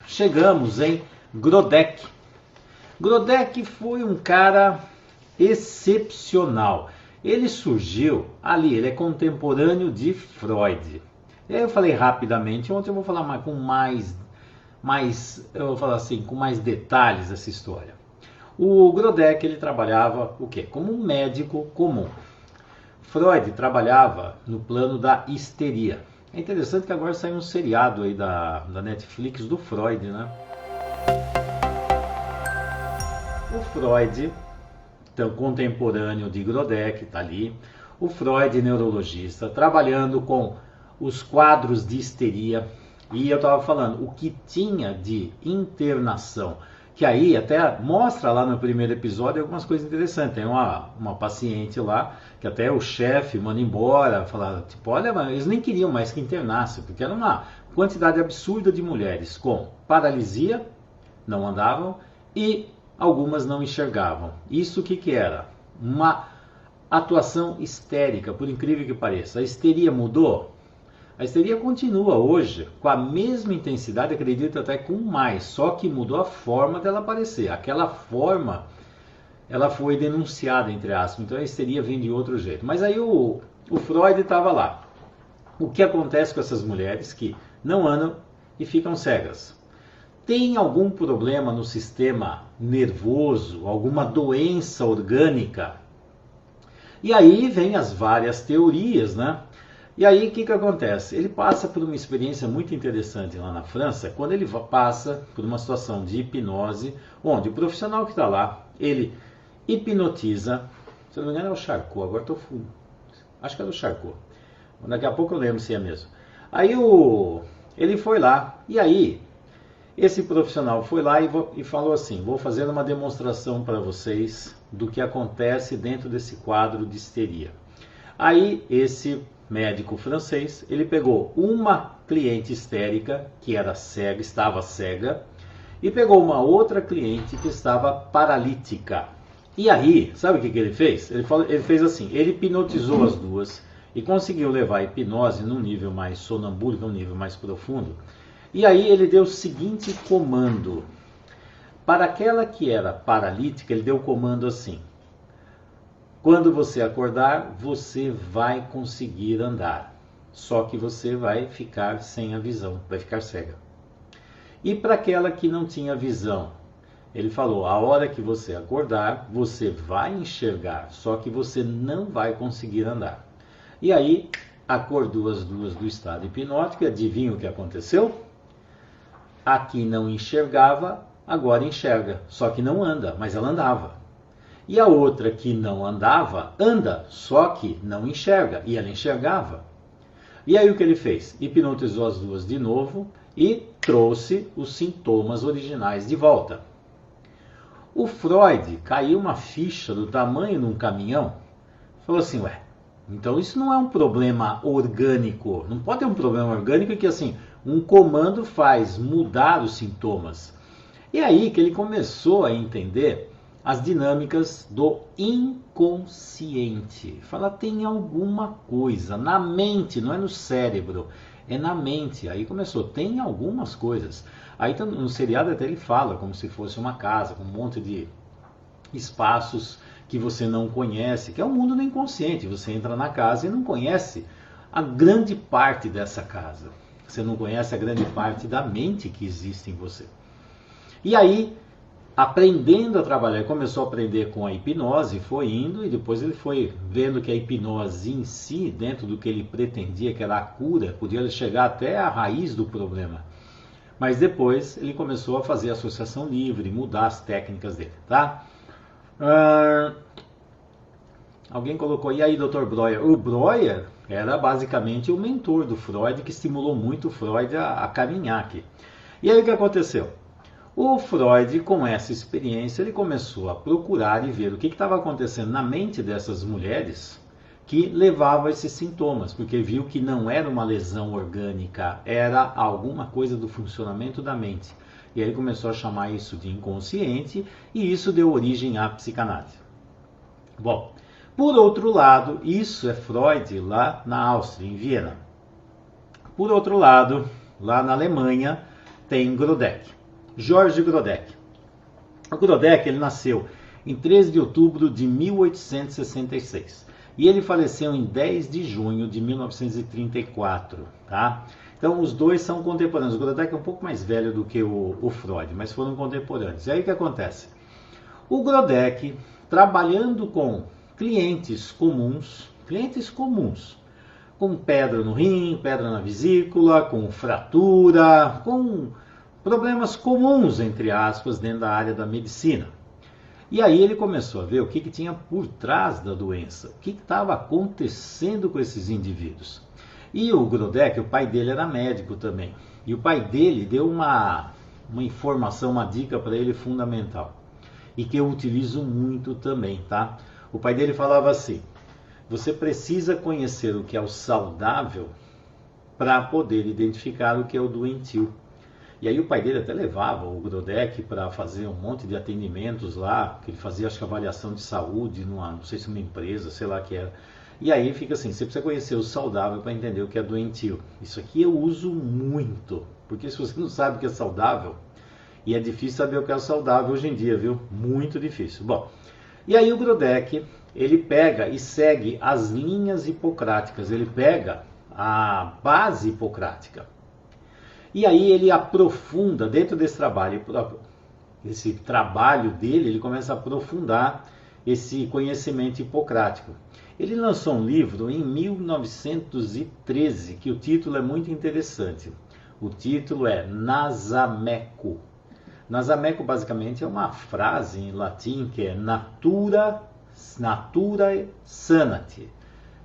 chegamos em Grodeck. Grodeck foi um cara excepcional. Ele surgiu ali, ele é contemporâneo de Freud. E aí eu falei rapidamente, ontem eu vou falar com mais detalhes dessa história. O Grodeck, ele trabalhava o quê? Como um médico comum. Freud trabalhava no plano da histeria. É interessante que agora saiu um seriado aí da Netflix do Freud, né? O Freud, então, contemporâneo de Grodeck, está ali. O Freud, neurologista, trabalhando com os quadros de histeria. E eu estava falando, o que tinha de internação, que aí até mostra lá no primeiro episódio algumas coisas interessantes. Tem uma paciente lá, que até o chefe manda embora, falava, tipo, olha, eles nem queriam mais que internasse, porque era uma quantidade absurda de mulheres com paralisia, não andavam, e algumas não enxergavam. Isso o que era? Uma atuação histérica, por incrível que pareça. A histeria mudou? A histeria continua hoje com a mesma intensidade, acredito até com mais, só que mudou a forma dela aparecer. Aquela forma, ela foi denunciada, entre aspas, então a histeria vem de outro jeito. Mas aí o Freud estava lá. O que acontece com essas mulheres que não andam e ficam cegas? Tem algum problema no sistema nervoso, alguma doença orgânica? E aí vem as várias teorias, né? E aí o que acontece? Ele passa por uma experiência muito interessante lá na França, quando ele passa por uma situação de hipnose, onde o profissional que está lá, ele hipnotiza, se não me engano é o Charcot, agora estou full, acho que é do Charcot, daqui a pouco eu lembro se é mesmo. Aí ele foi lá, e aí esse profissional foi lá e falou assim, vou fazer uma demonstração para vocês do que acontece dentro desse quadro de histeria. Aí esse médico francês, ele pegou uma cliente histérica que era cega, estava cega, e pegou uma outra cliente que estava paralítica. E aí, sabe o que ele fez? Ele fez assim, ele hipnotizou as duas e conseguiu levar a hipnose num nível mais sonambúlico, num nível mais profundo. E aí ele deu o seguinte comando. Para aquela que era paralítica, ele deu o comando assim: quando você acordar, você vai conseguir andar. Só que você vai ficar sem a visão, vai ficar cega. E para aquela que não tinha visão, ele falou, a hora que você acordar, você vai enxergar, só que você não vai conseguir andar. E aí, acordou as duas do estado hipnótico, e adivinha o que aconteceu? A que não enxergava, agora enxerga, só que não anda, mas ela andava. E a outra que não andava, anda, só que não enxerga, e ela enxergava. E aí o que ele fez? Hipnotizou as duas de novo e trouxe os sintomas originais de volta. O Freud caiu uma ficha do tamanho de um caminhão, falou assim, ué, então isso não é um problema orgânico, não pode ter um problema orgânico que assim, um comando faz mudar os sintomas. E aí que ele começou a entender as dinâmicas do inconsciente. Fala, tem alguma coisa na mente, não é no cérebro, é na mente. Aí começou, tem algumas coisas. Aí no seriado até ele fala como se fosse uma casa, com um monte de espaços que você não conhece, que é o mundo do inconsciente. Você entra na casa e não conhece a grande parte dessa casa. Você não conhece a grande parte da mente que existe em você. E aí, aprendendo a trabalhar, ele começou a aprender com a hipnose, foi indo e depois ele foi vendo que a hipnose em si, dentro do que ele pretendia, que era a cura, podia chegar até a raiz do problema. Mas depois ele começou a fazer associação livre, mudar as técnicas dele, tá? Alguém colocou, e aí, Dr. Breuer? O Breuer era basicamente o mentor do Freud, que estimulou muito o Freud a caminhar aqui. E aí o que aconteceu? O Freud, com essa experiência, ele começou a procurar e ver o que estava acontecendo na mente dessas mulheres que levava a esses sintomas, porque viu que não era uma lesão orgânica, era alguma coisa do funcionamento da mente. E aí ele começou a chamar isso de inconsciente, e isso deu origem à psicanálise. Bom, por outro lado, isso é Freud lá na Áustria, em Viena. Por outro lado, lá na Alemanha, tem Grodeck. Georges Grodeck. O Grodeck ele nasceu em 13 de outubro de 1866 e ele faleceu em 10 de junho de 1934, tá? Então os dois são contemporâneos. O Grodeck é um pouco mais velho do que o Freud, mas foram contemporâneos. E aí o que acontece? O Grodeck, trabalhando com clientes comuns, com pedra no rim, pedra na vesícula, com fratura, com problemas comuns, entre aspas, dentro da área da medicina. E aí ele começou a ver o que tinha por trás da doença, o que estava acontecendo com esses indivíduos. E o Grodeck, o pai dele era médico também, e o pai dele deu uma informação, uma dica para ele fundamental, e que eu utilizo muito também, tá? O pai dele falava assim: você precisa conhecer o que é o saudável para poder identificar o que é o doentio. E aí o pai dele até levava o Grodeck para fazer um monte de atendimentos lá, que ele fazia, acho que avaliação de saúde, não sei se uma empresa, sei lá que era. E aí fica assim, você precisa conhecer o saudável para entender o que é doentio. Isso aqui eu uso muito, porque se você não sabe o que é saudável, e é difícil saber o que é saudável hoje em dia, viu? Muito difícil. Bom, e aí o Grodeck, ele pega e segue as linhas hipocráticas, ele pega a base hipocrática. E aí ele aprofunda, dentro desse trabalho, esse trabalho dele, ele começa a aprofundar esse conhecimento hipocrático. Ele lançou um livro em 1913, que o título é muito interessante. O título é Nasameco. Nasameco basicamente é uma frase em latim que é natura sanati,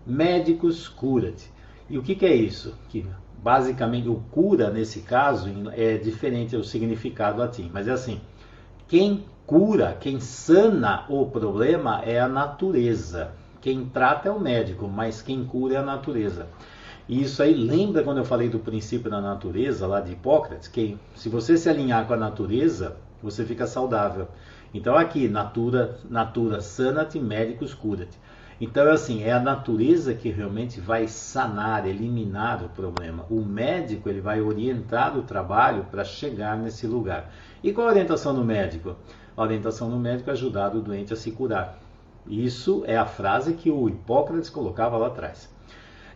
medicus curat. E o que é isso? Que basicamente o cura nesse caso é diferente do significado latim, mas é assim: quem cura, quem sana o problema é a natureza. Quem trata é o médico, mas quem cura é a natureza. E isso aí, lembra quando eu falei do princípio da natureza, lá de Hipócrates? Que se você se alinhar com a natureza, você fica saudável. Então aqui, natura sanat, medicus curat. Então assim, é a natureza que realmente vai sanar, eliminar o problema. O médico ele vai orientar o trabalho para chegar nesse lugar. E qual a orientação do médico? A orientação do médico é ajudar o doente a se curar. Isso é a frase que o Hipócrates colocava lá atrás.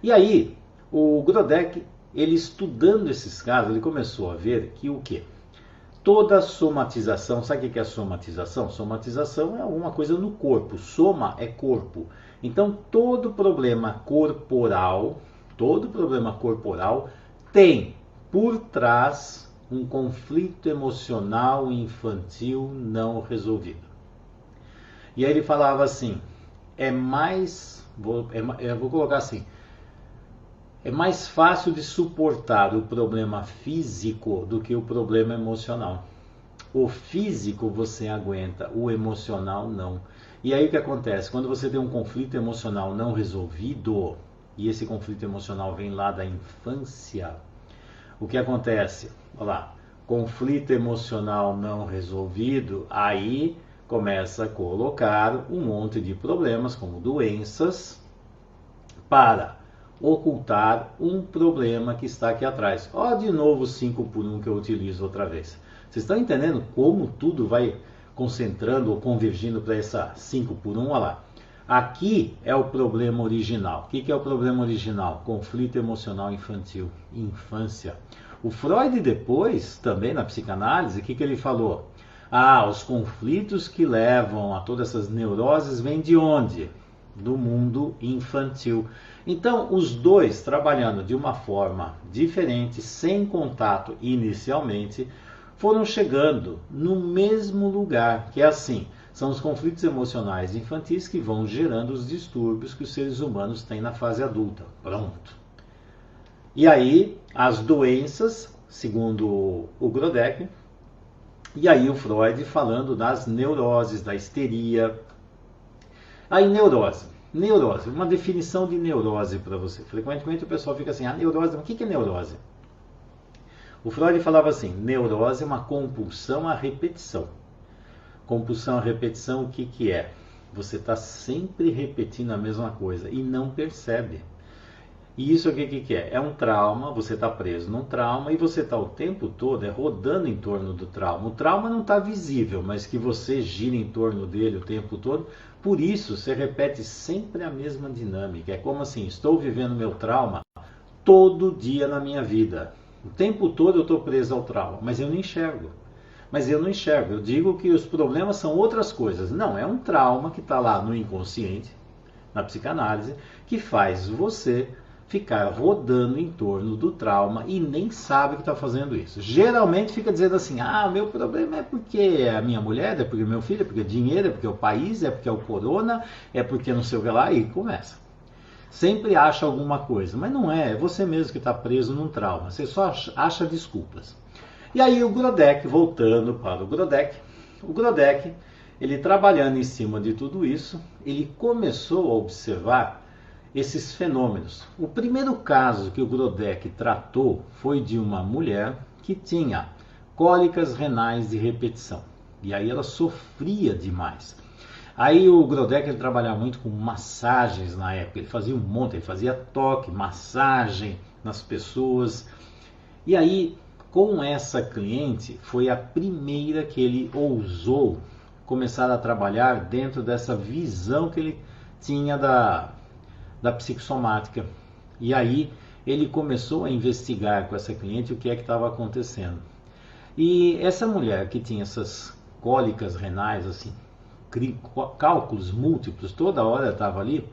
E aí, o Grodeck, ele estudando esses casos, ele começou a ver que o quê? Toda somatização, sabe o que é somatização? Somatização é alguma coisa no corpo, soma é corpo. Então todo problema corporal tem por trás um conflito emocional infantil não resolvido. E aí ele falava assim, vou colocar assim, é mais fácil de suportar o problema físico do que o problema emocional. O físico você aguenta, o emocional não. E aí o que acontece? Quando você tem um conflito emocional não resolvido, e esse conflito emocional vem lá da infância, o que acontece? Olha lá, conflito emocional não resolvido, aí começa a colocar um monte de problemas, como doenças, para ocultar um problema que está aqui atrás. Ó, de novo 5 por 1 que eu utilizo outra vez. Vocês estão entendendo como tudo vai concentrando ou convergindo para essa 5 por 1? Olha lá. Aqui é o problema original. O que é o problema original? Conflito emocional infantil, infância. O Freud depois, também na psicanálise, o que ele falou? Os conflitos que levam a todas essas neuroses vêm de onde? Do mundo infantil. Então, os dois trabalhando de uma forma diferente, sem contato inicialmente, foram chegando no mesmo lugar, que é assim, são os conflitos emocionais infantis que vão gerando os distúrbios que os seres humanos têm na fase adulta. Pronto. E aí, as doenças, segundo o Grodeck, e aí o Freud falando das neuroses, da histeria. Aí neurose, uma definição de neurose para você. Frequentemente o pessoal fica assim, neurose, o que é neurose? O Freud falava assim, neurose é uma compulsão à repetição. Compulsão à repetição, o que é? Você está sempre repetindo a mesma coisa e não percebe. E isso aqui, o que é? É um trauma, você está preso num trauma e você está o tempo todo rodando em torno do trauma. O trauma não está visível, mas que você gira em torno dele o tempo todo. Por isso, você repete sempre a mesma dinâmica. É como assim, estou vivendo meu trauma todo dia na minha vida. O tempo todo eu estou preso ao trauma, mas eu não enxergo. Mas eu não enxergo. Eu digo que os problemas são outras coisas. Não, é um trauma que está lá no inconsciente, na psicanálise, que faz você ficar rodando em torno do trauma e nem sabe que está fazendo isso. Geralmente fica dizendo assim, ah, meu problema é porque é a minha mulher, é porque é meu filho, é porque é dinheiro, é porque é o país, é porque é o corona, é porque não sei o que lá, e começa. Sempre acha alguma coisa, mas não é você mesmo que está preso num trauma, você só acha desculpas. E aí o Grodeck, voltando para o Grodeck, ele trabalhando em cima de tudo isso, ele começou a observar esses fenômenos. O primeiro caso que o Grodeck tratou foi de uma mulher que tinha cólicas renais de repetição. E aí ela sofria demais. Aí o Grodeck ele trabalhava muito com massagens na época. Ele fazia um monte, ele fazia toque, massagem nas pessoas. E aí, com essa cliente, foi a primeira que ele ousou começar a trabalhar dentro dessa visão que ele tinha da psicossomática. E aí ele começou a investigar com essa cliente o que é que estava acontecendo. E essa mulher que tinha essas cólicas renais, assim, cálculos múltiplos, toda hora estava ali,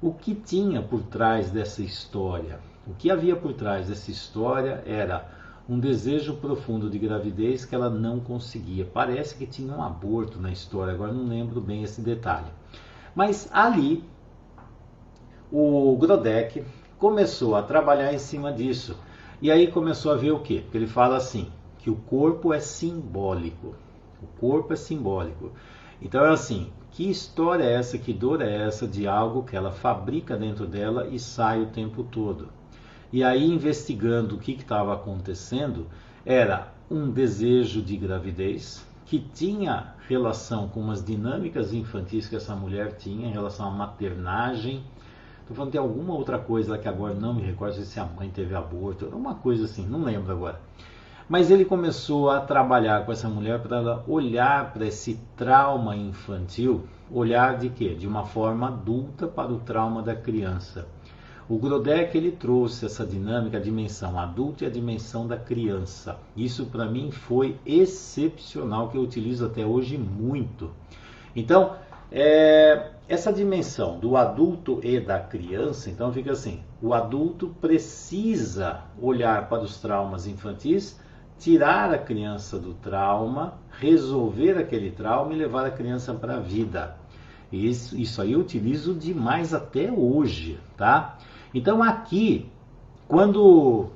o que tinha por trás dessa história? O que havia por trás dessa história era um desejo profundo de gravidez que ela não conseguia. Parece que tinha um aborto na história, agora não lembro bem esse detalhe. Mas ali o Grodeck começou a trabalhar em cima disso. E aí começou a ver o quê? Porque ele fala assim, que o corpo é simbólico. O corpo é simbólico. Então é assim, que história é essa, que dor é essa de algo que ela fabrica dentro dela e sai o tempo todo? E aí investigando o que estava acontecendo, era um desejo de gravidez que tinha relação com umas dinâmicas infantis que essa mulher tinha em relação à maternagem. Estou falando de alguma outra coisa que agora não me recordo se a mãe teve aborto, uma coisa assim, não lembro agora. Mas ele começou a trabalhar com essa mulher para ela olhar para esse trauma infantil, olhar de quê? De uma forma adulta para o trauma da criança. O Grodeck ele trouxe essa dinâmica, a dimensão adulta e a dimensão da criança. Isso para mim foi excepcional, que eu utilizo até hoje muito. Então, essa dimensão do adulto e da criança, então fica assim, o adulto precisa olhar para os traumas infantis, tirar a criança do trauma, resolver aquele trauma e levar a criança para a vida. Isso aí eu utilizo demais até hoje, tá? Então aqui, quando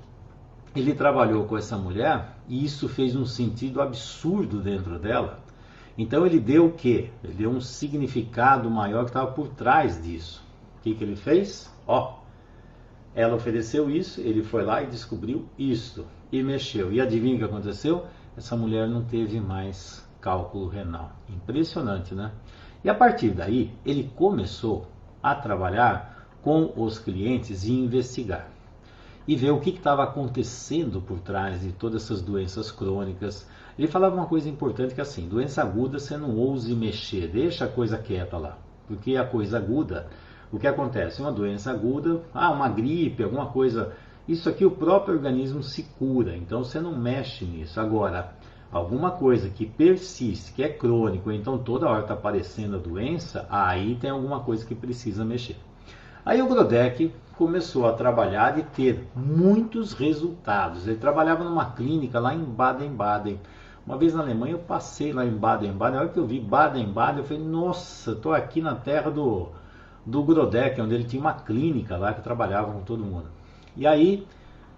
ele trabalhou com essa mulher, e isso fez um sentido absurdo dentro dela, então ele deu o quê? Ele deu um significado maior que estava por trás disso. O que ele fez? Ela ofereceu isso, ele foi lá e descobriu isto, e mexeu. E adivinha o que aconteceu? Essa mulher não teve mais cálculo renal. Impressionante, né? E a partir daí, ele começou a trabalhar com os clientes e investigar. E ver o que estava acontecendo por trás de todas essas doenças crônicas. Ele falava uma coisa importante que é assim, doença aguda você não ouse mexer, deixa a coisa quieta lá. Porque a coisa aguda, o que acontece? Uma doença aguda, uma gripe, alguma coisa, isso aqui o próprio organismo se cura, então você não mexe nisso. Agora, alguma coisa que persiste, que é crônico, então toda hora está aparecendo a doença, aí tem alguma coisa que precisa mexer. Aí o Grodeck começou a trabalhar e ter muitos resultados. Ele trabalhava numa clínica lá em Baden-Baden. Uma vez na Alemanha eu passei lá em Baden-Baden. Na hora que eu vi Baden-Baden, eu falei, nossa, estou aqui na terra do Grodeck, onde ele tinha uma clínica lá que trabalhava com todo mundo. E aí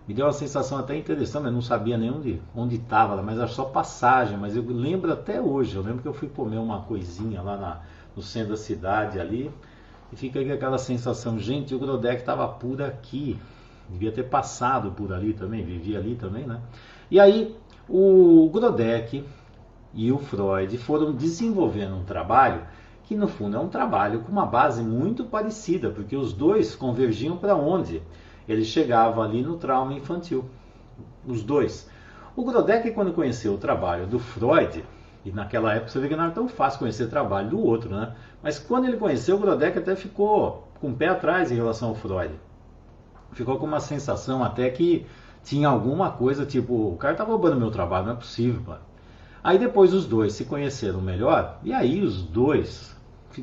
me deu uma sensação até interessante, eu não sabia nem onde estava lá, mas era só passagem. Mas eu lembro até hoje, eu lembro que eu fui comer uma coisinha lá no centro da cidade ali, e fica aí aquela sensação, gente, o Grodeck estava por aqui, devia ter passado por ali também, vivia ali também, né? E aí o Grodeck e o Freud foram desenvolvendo um trabalho que no fundo é um trabalho com uma base muito parecida, porque os dois convergiam para onde? ele chegava ali no trauma infantil, os dois. O Grodeck, quando conheceu o trabalho do Freud, e naquela época você vê que não era tão fácil conhecer o trabalho do outro, né? Mas quando ele conheceu, o Grodeck até ficou com o pé atrás em relação ao Freud. Ficou com uma sensação até que tinha alguma coisa, tipo, o cara tá roubando meu trabalho, não é possível, mano. Aí depois os dois se conheceram melhor, e aí os dois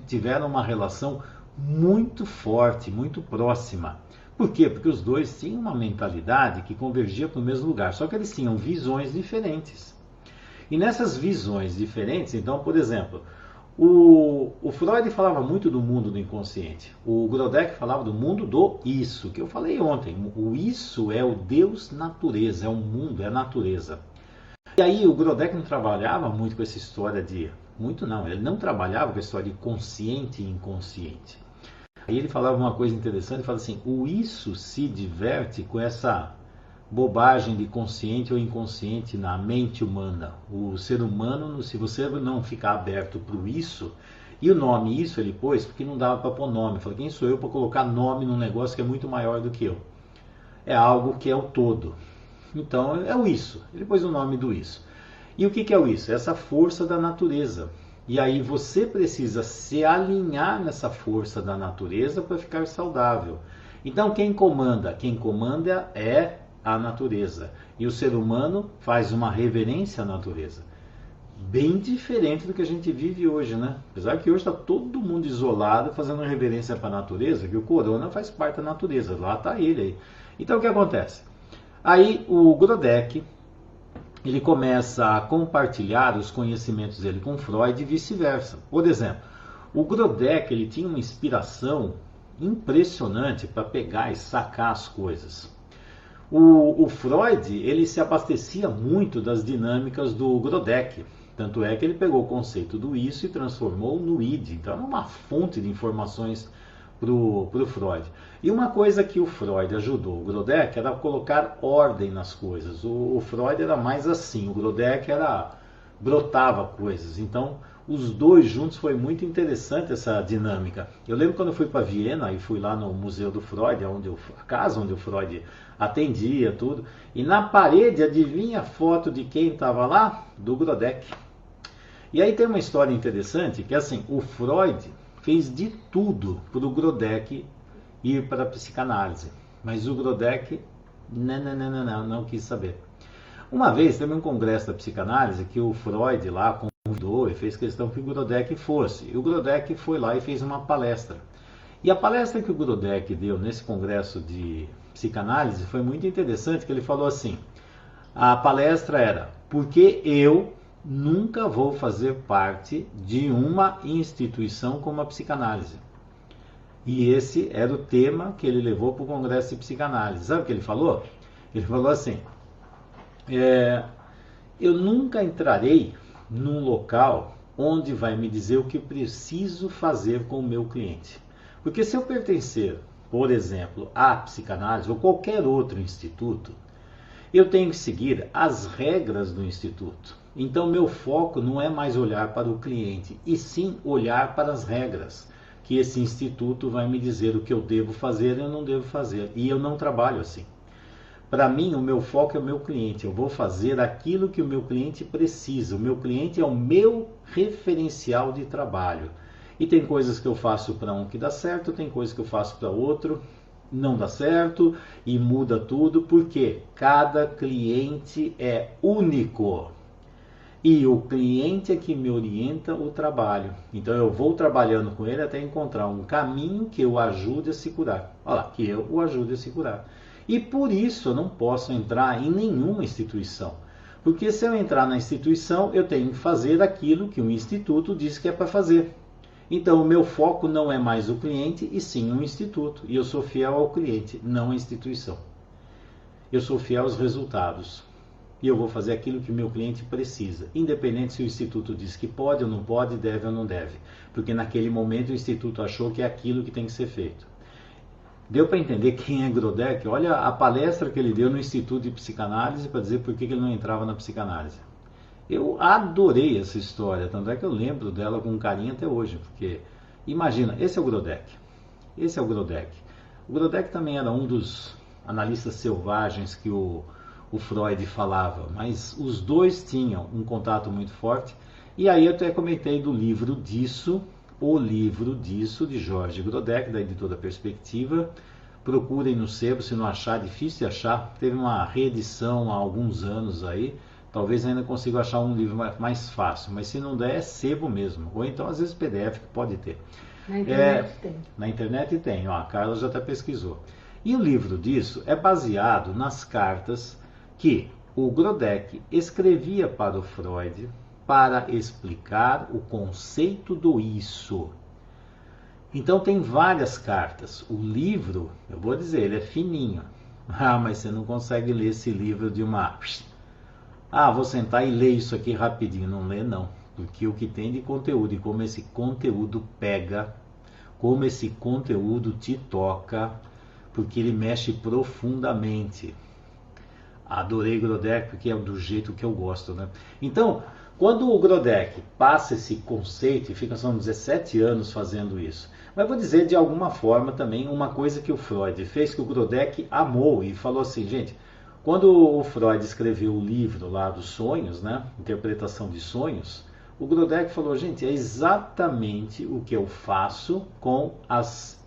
tiveram uma relação muito forte, muito próxima. Por quê? Porque os dois tinham uma mentalidade que convergia para o mesmo lugar, só que eles tinham visões diferentes. E nessas visões diferentes, então, por exemplo, o Freud falava muito do mundo do inconsciente. O Grodeck falava do mundo do isso, que eu falei ontem. O isso é o Deus natureza, é o mundo, é a natureza. E aí o Grodeck não trabalhava muito com essa história de... Muito não, ele não trabalhava com a história de consciente e inconsciente. Aí ele falava uma coisa interessante, ele falava assim, o isso se diverte com essa bobagem de consciente ou inconsciente na mente humana. O ser humano, se você não ficar aberto para o isso, e o nome isso ele pôs porque não dava para pôr nome. Falei, quem sou eu para colocar nome num negócio que é muito maior do que eu? É algo que é o todo. Então é o isso. Ele pôs o nome do isso. E o que é o isso? Essa força da natureza. E aí você precisa se alinhar nessa força da natureza para ficar saudável. Então quem comanda? Quem comanda é a natureza. E o ser humano faz uma reverência à natureza. Bem diferente do que a gente vive hoje, né? Apesar que hoje está todo mundo isolado fazendo reverência para a natureza, que o corona faz parte da natureza. Lá está ele aí. Então o que acontece? Aí o Grodeck, ele começa a compartilhar os conhecimentos dele com Freud e vice-versa. Por exemplo, o Grodeck ele tinha uma inspiração impressionante para pegar e sacar as coisas. O Freud ele se abastecia muito das dinâmicas do Grodeck. Tanto é que ele pegou o conceito do isso e transformou no id. Então é uma fonte de informações para o Freud. E uma coisa que o Freud ajudou o Grodeck era colocar ordem nas coisas. O Freud era mais assim, o Grodeck brotava coisas. Então os dois juntos foi muito interessante essa dinâmica. Eu lembro quando eu fui para Viena e fui lá no Museu do Freud, a casa onde o Freud atendia tudo, e na parede, adivinha a foto de quem estava lá? Do Grodeck. E aí tem uma história interessante que assim, o Freud fez de tudo para o Grodeck ir para a psicanálise, mas o Grodeck não quis saber. Uma vez teve um congresso da psicanálise que o Freud lá convidou e fez questão que o Grodeck fosse. E o Grodeck foi lá e fez uma palestra. E a palestra que o Grodeck deu nesse congresso de psicanálise foi muito interessante, que ele falou assim, a palestra era, porque eu nunca vou fazer parte de uma instituição como a psicanálise. E esse era o tema que ele levou para o congresso de psicanálise. Sabe o que ele falou? Ele falou assim, eu nunca entrarei num local onde vai me dizer o que eu preciso fazer com o meu cliente. Porque se eu pertencer, por exemplo, à psicanálise ou qualquer outro instituto, eu tenho que seguir as regras do instituto. Então meu foco não é mais olhar para o cliente, e sim olhar para as regras, que esse instituto vai me dizer o que eu devo fazer e eu não devo fazer. E eu não trabalho assim. Para mim, o meu foco é o meu cliente. Eu vou fazer aquilo que o meu cliente precisa. O meu cliente é o meu referencial de trabalho. E tem coisas que eu faço para um que dá certo, tem coisas que eu faço para outro não dá certo e muda tudo, porque cada cliente é único. E o cliente é que me orienta o trabalho. Então eu vou trabalhando com ele até encontrar um caminho que eu ajude a se curar. Olha lá, que eu o ajude a se curar. E por isso eu não posso entrar em nenhuma instituição. Porque se eu entrar na instituição, eu tenho que fazer aquilo que o instituto diz que é para fazer. Então o meu foco não é mais o cliente, e sim o instituto. E eu sou fiel ao cliente, não à instituição. Eu sou fiel aos resultados. E eu vou fazer aquilo que o meu cliente precisa, independente se o instituto diz que pode ou não pode, deve ou não deve. Porque naquele momento o instituto achou que é aquilo que tem que ser feito. Deu para entender quem é Grodeck? Olha a palestra que ele deu no Instituto de Psicanálise para dizer por que ele não entrava na psicanálise. Eu adorei essa história, tanto é que eu lembro dela com carinho até hoje, porque imagina, esse é o Grodeck. Esse é o Grodeck. O Grodeck também era um dos analistas selvagens que o Freud falava, mas os dois tinham um contato muito forte. E aí eu até comentei do livro disso, O Livro Disso, de Jorge Grodeck, da editora Perspectiva. Procurem no sebo, se não achar, difícil de achar. Teve uma reedição há alguns anos aí, talvez ainda consiga achar um livro mais fácil, mas se não der é sebo mesmo, ou então às vezes PDF que pode ter. Na internet tem. Na internet tem, ó, a Carla já até pesquisou. E o livro disso é baseado nas cartas que o Grodeck escrevia para o Freud para explicar o conceito do isso. Então tem várias cartas. O livro, eu vou dizer, ele é fininho. Ah, mas você não consegue ler esse livro de uma... Ah, vou sentar e ler isso aqui rapidinho. Não lê não, porque o que tem de conteúdo e como esse conteúdo pega, como esse conteúdo te toca, porque ele mexe profundamente. Adorei Grodeck porque é do jeito que eu gosto, né? Então, quando o Grodeck passa esse conceito, e fica, são 17 anos fazendo isso, mas vou dizer de alguma forma também uma coisa que o Freud fez, que o Grodeck amou e falou assim, gente, quando o Freud escreveu o livro lá dos sonhos, né, interpretação de sonhos, o Grodeck falou, gente, é exatamente o que eu faço com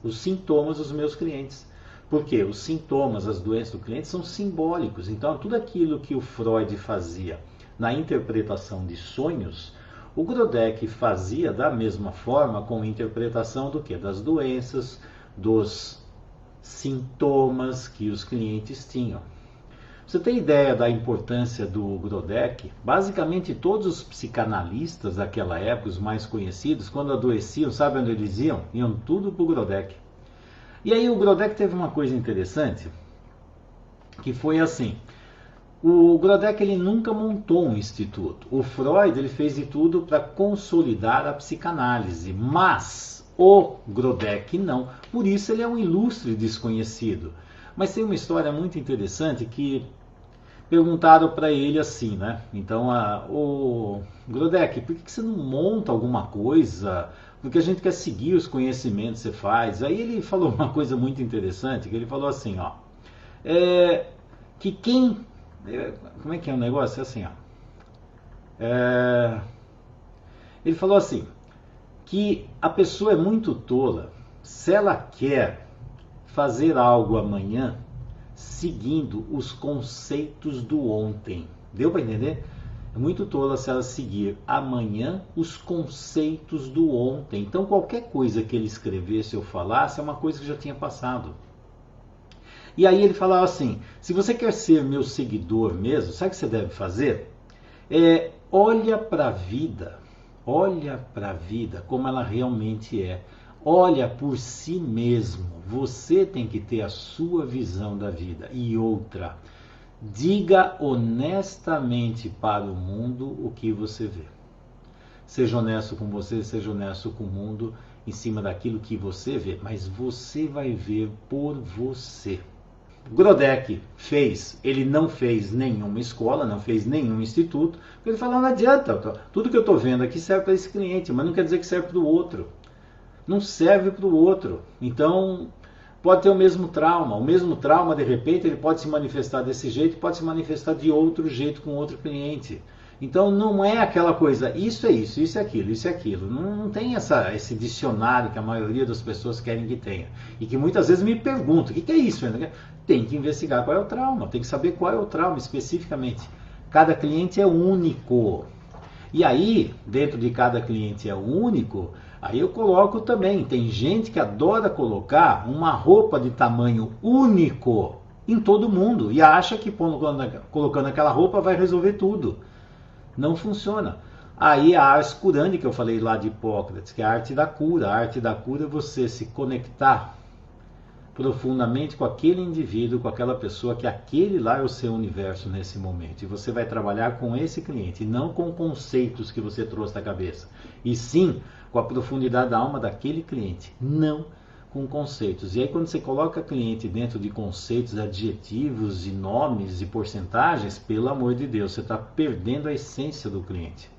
os sintomas dos meus clientes. Porque os sintomas, as doenças do cliente são simbólicos. Então, tudo aquilo que o Freud fazia na interpretação de sonhos, o Grodeck fazia da mesma forma com a interpretação do quê? Das doenças, dos sintomas que os clientes tinham. Você tem ideia da importância do Grodeck? Basicamente, todos os psicanalistas daquela época, os mais conhecidos, quando adoeciam, sabe onde eles iam? Iam tudo para o Grodeck. E aí o Grodeck teve uma coisa interessante, que foi assim, o Grodeck ele nunca montou um instituto. O Freud ele fez de tudo para consolidar a psicanálise, mas o Grodeck não. Por isso ele é um ilustre desconhecido. Mas tem uma história muito interessante que perguntaram para ele assim, né? Então, o Grodeck, por que você não monta alguma coisa? Porque a gente quer seguir os conhecimentos que você faz. Aí ele falou uma coisa muito interessante, que ele falou assim, ó, que quem... Como é que é o negócio? É assim, ó. Ele falou assim, que a pessoa é muito tola se ela quer fazer algo amanhã seguindo os conceitos do ontem. Deu para entender? É muito tola se ela seguir amanhã os conceitos do ontem. Então qualquer coisa que ele escrevesse ou falasse é uma coisa que já tinha passado. E aí ele falava assim, se você quer ser meu seguidor mesmo, sabe o que você deve fazer? Olha para a vida como ela realmente é. Olha por si mesmo, você tem que ter a sua visão da vida. E outra, diga honestamente para o mundo o que você vê. Seja honesto com você, seja honesto com o mundo, em cima daquilo que você vê, mas você vai ver por você. Grodeck fez, ele não fez nenhuma escola, não fez nenhum instituto, porque ele falou, não adianta, tudo que eu estou vendo aqui serve para esse cliente, mas não quer dizer que serve para o outro. Não serve para o outro. Então, pode ter o mesmo trauma de repente ele pode se manifestar desse jeito, pode se manifestar de outro jeito com outro cliente. Então não é aquela coisa, isso é isso, isso é aquilo, isso é aquilo. Não tem esse dicionário que a maioria das pessoas querem que tenha. E que muitas vezes me perguntam, o que é isso? Tem que investigar qual é o trauma, tem que saber qual é o trauma especificamente. Cada cliente é único. E aí, dentro de cada cliente é único, aí eu coloco também, tem gente que adora colocar uma roupa de tamanho único em todo mundo e acha que colocando aquela roupa vai resolver tudo. Não funciona. Aí a ars curandi, que eu falei lá de Hipócrates, que é a arte da cura. A arte da cura é você se conectar profundamente com aquele indivíduo, com aquela pessoa, que aquele lá é o seu universo nesse momento. E você vai trabalhar com esse cliente, não com conceitos que você trouxe da cabeça. E sim com a profundidade da alma daquele cliente, não com conceitos. E aí quando você coloca cliente dentro de conceitos, adjetivos e nomes e porcentagens, pelo amor de Deus, você está perdendo a essência do cliente.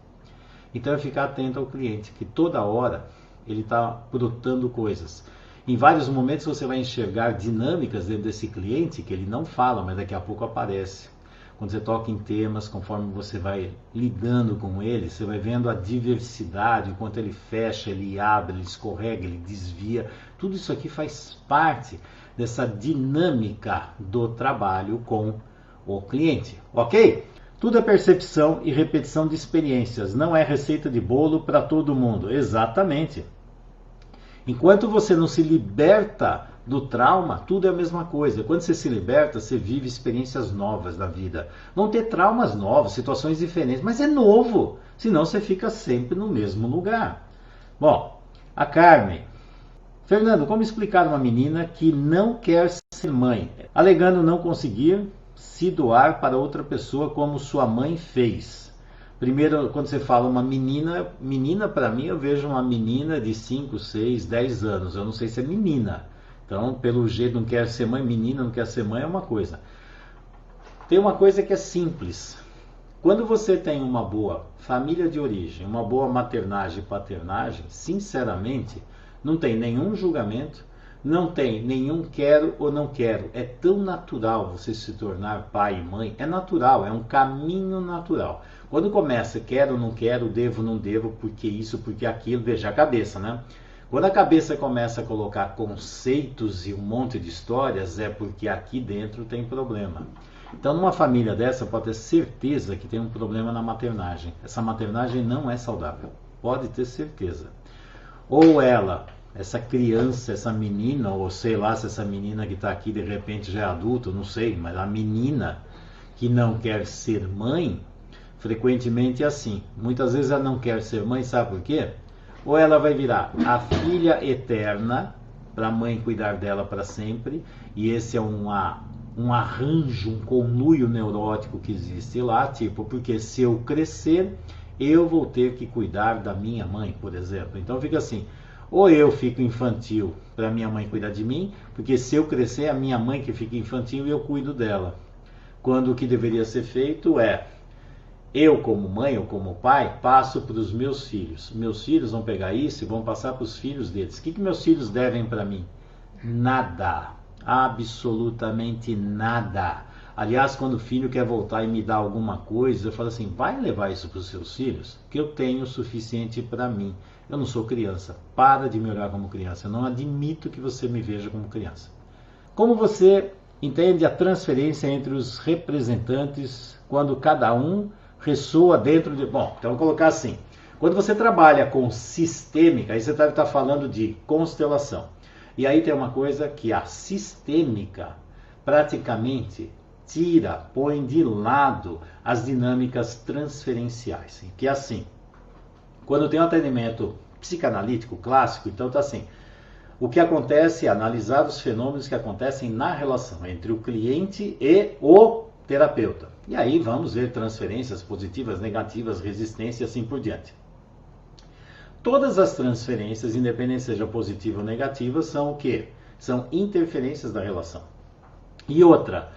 Então é ficar atento ao cliente, que toda hora ele está brotando coisas. Em vários momentos você vai enxergar dinâmicas dentro desse cliente que ele não fala, mas daqui a pouco aparece. Quando você toca em temas, conforme você vai lidando com ele, você vai vendo a diversidade, o quanto ele fecha, ele abre, ele escorrega, ele desvia. Tudo isso aqui faz parte dessa dinâmica do trabalho com o cliente, ok? Tudo é percepção e repetição de experiências, não é receita de bolo para todo mundo. Exatamente. Enquanto você não se liberta do trauma, tudo é a mesma coisa. Quando você se liberta, você vive experiências novas da vida. Vão ter traumas novos, situações diferentes, mas é novo. Senão você fica sempre no mesmo lugar. Bom, a Carmen. Fernando, como explicar uma menina que não quer ser mãe, alegando não conseguir se doar para outra pessoa como sua mãe fez? Primeiro, quando você fala uma menina para mim, eu vejo uma menina de 5, 6, 10 anos. Eu não sei se é menina. Então, pelo jeito, não quer ser mãe, menina não quer ser mãe, é uma coisa. Tem uma coisa que é simples. Quando você tem uma boa família de origem, uma boa maternagem e paternagem, sinceramente, não tem nenhum julgamento, não tem nenhum quero ou não quero. É tão natural você se tornar pai e mãe, é natural, é um caminho natural. Quando começa quero, não quero, devo, não devo, porque isso, porque aquilo, veja a cabeça, né? Quando a cabeça começa a colocar conceitos e um monte de histórias, é porque aqui dentro tem problema. Então, numa família dessa, pode ter certeza que tem um problema na maternagem. Essa maternagem não é saudável, pode ter certeza. Ou ela, essa criança, essa menina, ou sei lá se essa menina que está aqui de repente já é adulta, não sei, mas a menina que não quer ser mãe, frequentemente é assim. Muitas vezes ela não quer ser mãe, sabe por quê? Ou ela vai virar a filha eterna, para a mãe cuidar dela para sempre, e esse é um arranjo, um conluio neurótico que existe lá, tipo, porque se eu crescer, eu vou ter que cuidar da minha mãe, por exemplo. Então fica assim, ou eu fico infantil para minha mãe cuidar de mim, porque se eu crescer, é a minha mãe que fica infantil e eu cuido dela. Quando o que deveria ser feito é, eu como mãe ou como pai, passo para os meus filhos. Meus filhos vão pegar isso e vão passar para os filhos deles. O que meus filhos devem para mim? Nada. Absolutamente nada. Aliás, quando o filho quer voltar e me dar alguma coisa, eu falo assim, vai levar isso para os seus filhos, que eu tenho o suficiente para mim. Eu não sou criança. Para de me olhar como criança. Eu não admito que você me veja como criança. Como você entende a transferência entre os representantes quando cada um ressoa dentro de... Bom, então vou colocar assim. Quando você trabalha com sistêmica, aí você deve estar falando de constelação. E aí tem uma coisa que a sistêmica praticamente tira, põe de lado as dinâmicas transferenciais. Que é assim, quando tem um atendimento psicanalítico clássico, então está assim, o que acontece é analisar os fenômenos que acontecem na relação entre o cliente e o terapeuta. E aí vamos ver transferências positivas, negativas, resistência e assim por diante. Todas as transferências, independente seja positiva ou negativa, são o quê? São interferências da relação. E outra,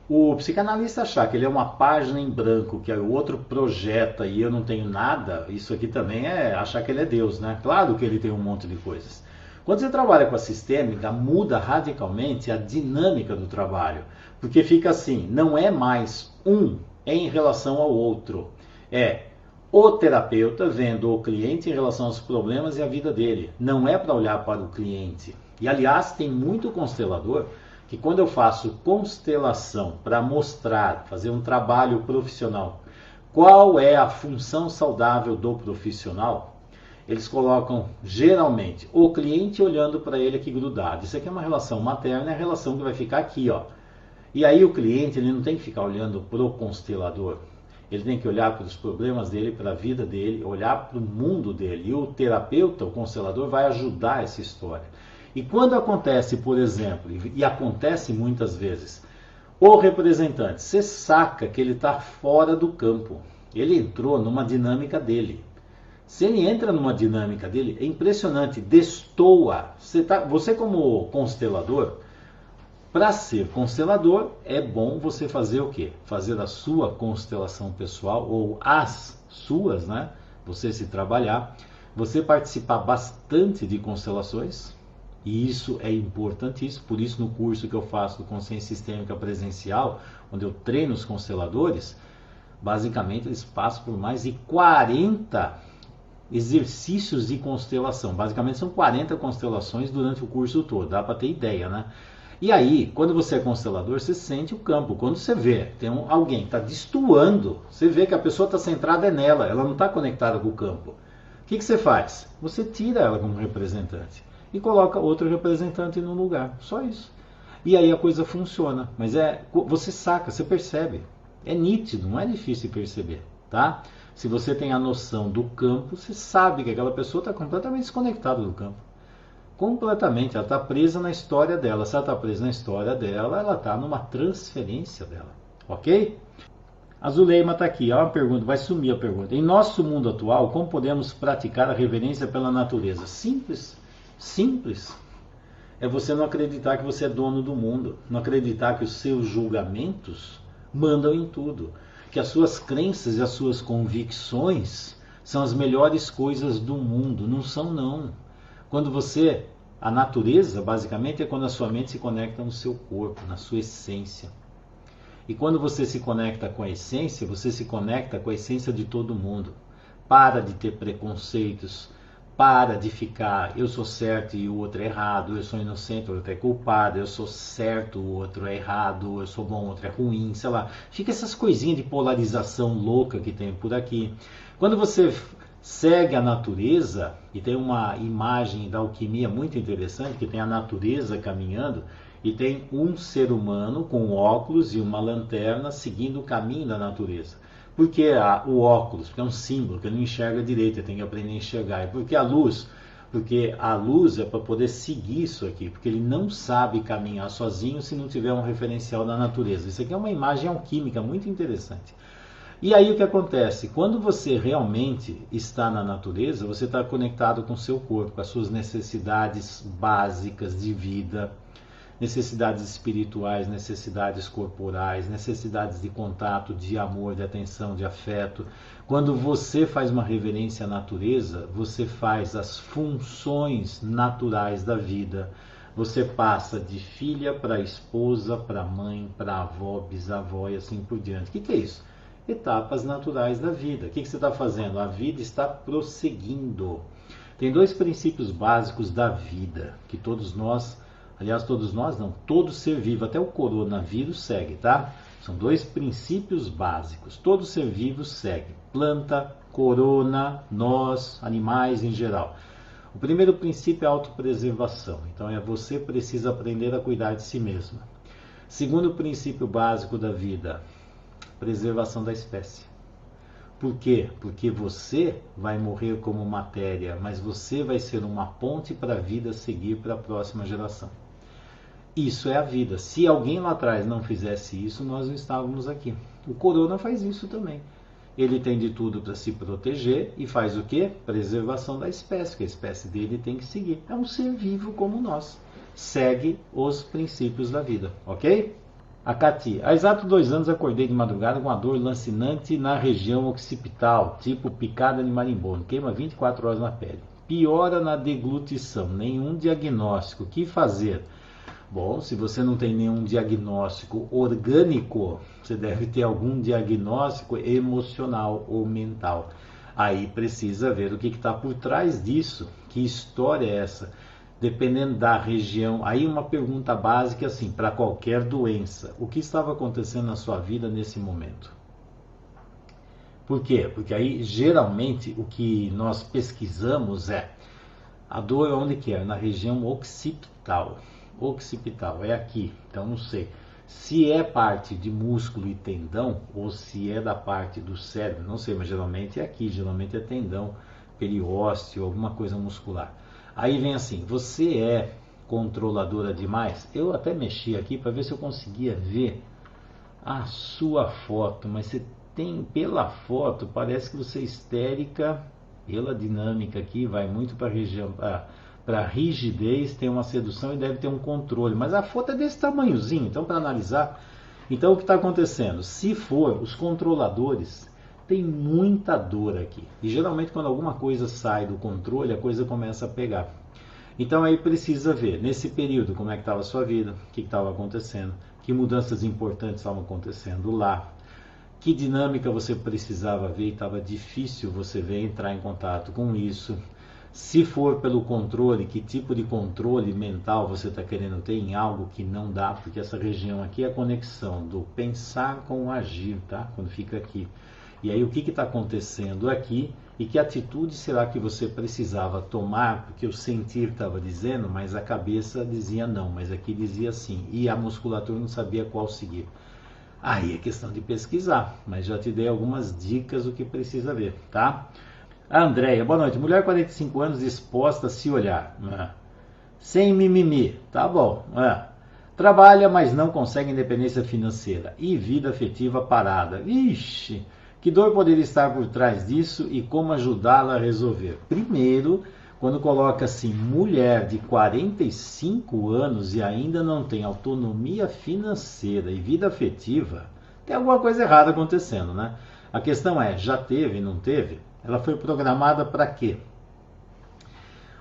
o psicanalista achar que ele é uma página em branco, que o outro projeta e eu não tenho nada, isso aqui também é achar que ele é Deus, né? Claro que ele tem um monte de coisas. Quando você trabalha com a sistêmica, muda radicalmente a dinâmica do trabalho. Porque fica assim, não é mais um em relação ao outro. É o terapeuta vendo o cliente em relação aos problemas e a vida dele. Não é para olhar para o cliente. E aliás, tem muito constelador que quando eu faço constelação para mostrar, fazer um trabalho profissional, qual é a função saudável do profissional, eles colocam geralmente o cliente olhando para ele aqui grudado. Isso aqui é uma relação materna, é a relação que vai ficar aqui, ó. E aí o cliente ele não tem que ficar olhando para o constelador. Ele tem que olhar para os problemas dele, para a vida dele, olhar para o mundo dele. E o terapeuta, o constelador, vai ajudar essa história. E quando acontece, por exemplo, e acontece muitas vezes, o representante, você saca que ele está fora do campo. Ele entrou numa dinâmica dele. Se ele entra numa dinâmica dele, é impressionante, destoa. Você como constelador, para ser constelador, é bom você fazer o quê? Fazer a sua constelação pessoal, ou as suas, né? Você se trabalhar, você participar bastante de constelações, E isso é importantíssimo, por isso no curso que eu faço do Consciência Sistêmica Presencial, onde eu treino os consteladores, basicamente eles passam por mais de 40 exercícios de constelação. Basicamente são 40 constelações durante o curso todo, dá para ter ideia, né? E aí, quando você é constelador, você sente o campo. Quando você vê, tem alguém que está destoando, você vê que a pessoa está centrada nela, ela não está conectada com o campo. O que você faz? Você tira ela como representante e coloca outro representante no lugar. Só isso. E aí a coisa funciona. Mas você saca, você percebe. É nítido, não é difícil perceber, tá? Se você tem a noção do campo, você sabe que aquela pessoa está completamente desconectada do campo. Completamente, ela está presa na história dela. Se ela está presa na história dela, ela está numa transferência dela. Ok? A Zuleima está aqui, ó, uma pergunta, vai sumir a pergunta. Em nosso mundo atual, como podemos praticar a reverência pela natureza? Simples, simples. É você não acreditar que você é dono do mundo, não acreditar que os seus julgamentos mandam em tudo, que as suas crenças e as suas convicções são as melhores coisas do mundo. Não são, não. Quando você, a natureza, basicamente, é quando a sua mente se conecta no seu corpo, na sua essência. E quando você se conecta com a essência, você se conecta com a essência de todo mundo. Para de ter preconceitos, para de ficar, eu sou certo e o outro é errado, eu sou inocente, o outro é culpado, eu sou certo, o outro é errado, eu sou bom, o outro é ruim, sei lá. Fica essas coisinhas de polarização louca que tem por aqui. Quando você segue a natureza, e tem uma imagem da alquimia muito interessante, que tem a natureza caminhando, e tem um ser humano com óculos e uma lanterna seguindo o caminho da natureza. Por que o óculos? Porque é um símbolo, que ele não enxerga direito, ele tem que aprender a enxergar. E por que a luz? Porque a luz é para poder seguir isso aqui, porque ele não sabe caminhar sozinho se não tiver um referencial da natureza. Isso aqui é uma imagem alquímica muito interessante. E aí o que acontece? Quando você realmente está na natureza, você está conectado com o seu corpo, com as suas necessidades básicas de vida, necessidades espirituais, necessidades corporais, necessidades de contato, de amor, de atenção, de afeto. Quando você faz uma reverência à natureza, você faz as funções naturais da vida. Você passa de filha para esposa, para mãe, para avó, bisavó e assim por diante. O que é isso? Etapas naturais da vida. O que você está fazendo? A vida está prosseguindo. Tem dois princípios básicos da vida, que todos nós, aliás, todos nós não, todo ser vivo, até o coronavírus segue, tá? São dois princípios básicos. Todo ser vivo segue. Planta, corona, nós, animais em geral. O primeiro princípio é a autopreservação. Então você precisa aprender a cuidar de si mesmo. Segundo princípio básico da vida, preservação da espécie. Por quê? Porque você vai morrer como matéria, mas você vai ser uma ponte para a vida seguir para a próxima geração. Isso é a vida. Se alguém lá atrás não fizesse isso, nós não estávamos aqui. O corona faz isso também. Ele tem de tudo para se proteger e faz o quê? Preservação da espécie, que a espécie dele tem que seguir. É um ser vivo como nós. Segue os princípios da vida, ok? A Cati, há exatos 2 anos acordei de madrugada com uma dor lancinante na região occipital, tipo picada de marimbondo, queima 24 horas na pele. Piora na deglutição, nenhum diagnóstico. O que fazer? Bom, se você não tem nenhum diagnóstico orgânico, você deve ter algum diagnóstico emocional ou mental. Aí precisa ver o que está por trás disso, que história é essa? Dependendo da região, aí uma pergunta básica assim, para qualquer doença, o que estava acontecendo na sua vida nesse momento? Por quê? Porque aí geralmente o que nós pesquisamos é a dor onde que é? Na região occipital. Occipital, é aqui, então não sei se é parte de músculo e tendão ou se é da parte do cérebro, não sei, mas geralmente é aqui, geralmente é tendão, periósteo, alguma coisa muscular. Aí vem assim, você é controladora demais? Eu até mexi aqui para ver se eu conseguia ver a sua foto, mas você tem, pela foto, parece que você é histérica, pela dinâmica aqui, vai muito para a região, para rigidez, tem uma sedução e deve ter um controle, mas a foto é desse tamanhozinho, então para analisar, então o que está acontecendo? Se for os controladores, tem muita dor aqui, e geralmente quando alguma coisa sai do controle, a coisa começa a pegar. Então aí precisa ver, nesse período, como é que estava a sua vida, o que estava acontecendo, que mudanças importantes estavam acontecendo lá, que dinâmica você precisava ver e estava difícil você ver entrar em contato com isso. Se for pelo controle, que tipo de controle mental você está querendo ter em algo que não dá, porque essa região aqui é a conexão do pensar com o agir, tá? Quando fica aqui. E aí o que está acontecendo aqui e que atitude será que você precisava tomar, porque o sentir estava dizendo, mas a cabeça dizia não, mas aqui dizia sim, e a musculatura não sabia qual seguir. Aí é questão de pesquisar, mas já te dei algumas dicas do que precisa ver, tá? A Andréia, boa noite. Mulher 45 anos disposta a se olhar. Sem mimimi, tá bom. Trabalha, mas não consegue independência financeira. E vida afetiva parada. Ixi, que dor poderia estar por trás disso e como ajudá-la a resolver? Primeiro, quando coloca assim, mulher de 45 anos e ainda não tem autonomia financeira e vida afetiva, tem alguma coisa errada acontecendo, né? A questão é, já teve, não teve? Ela foi programada para quê?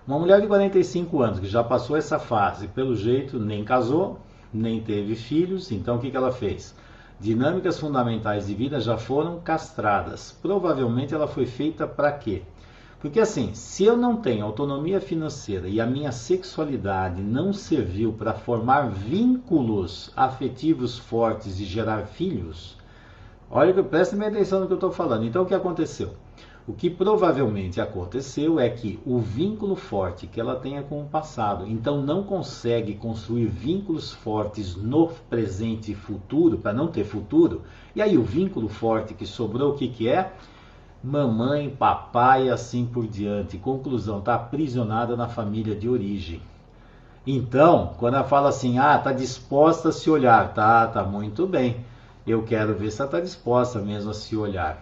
Uma mulher de 45 anos que já passou essa fase, pelo jeito, nem casou, nem teve filhos, então o que ela fez? Dinâmicas fundamentais de vida já foram castradas. Provavelmente ela foi feita para quê? Porque assim, se eu não tenho autonomia financeira e a minha sexualidade não serviu para formar vínculos afetivos fortes e gerar filhos, olha, presta bem atenção no que eu estou falando. Então o que aconteceu? O que provavelmente aconteceu é que o vínculo forte que ela tenha com o passado, então não consegue construir vínculos fortes no presente e futuro, para não ter futuro, e aí o vínculo forte que sobrou, o que é? Mamãe, papai e assim por diante. Conclusão, está aprisionada na família de origem. Então, quando ela fala assim, está disposta a se olhar, tá muito bem. Eu quero ver se ela está disposta mesmo a se olhar.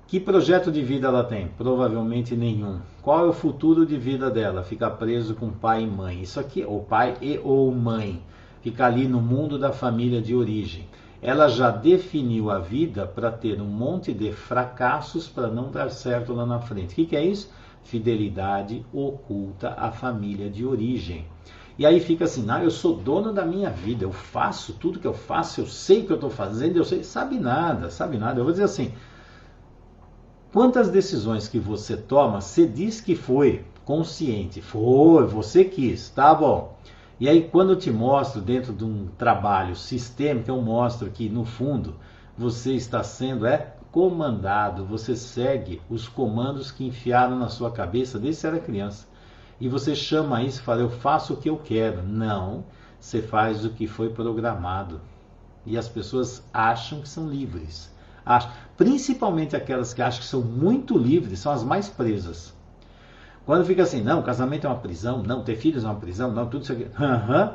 Que projeto de vida ela tem? Provavelmente nenhum. Qual é o futuro de vida dela? Ficar preso com pai e mãe. Isso aqui, ou pai e ou mãe. Ficar ali no mundo da família de origem. Ela já definiu a vida para ter um monte de fracassos para não dar certo lá na frente. O que é isso? Fidelidade oculta à família de origem. E aí fica assim, eu sou dono da minha vida, eu faço tudo que eu faço, eu sei o que eu estou fazendo, eu sei, sabe nada. Eu vou dizer assim, quantas decisões que você toma, você diz que foi consciente, foi, você quis, tá bom. E aí quando eu te mostro dentro de um trabalho sistêmico, eu mostro que no fundo você está sendo comandado, você segue os comandos que enfiaram na sua cabeça desde que você era criança. E você chama isso e fala, eu faço o que eu quero. Não, você faz o que foi programado. E as pessoas acham que são livres. Principalmente aquelas que acham que são muito livres, são as mais presas. Quando fica assim, não, casamento é uma prisão, não, ter filhos é uma prisão, não, tudo isso aqui.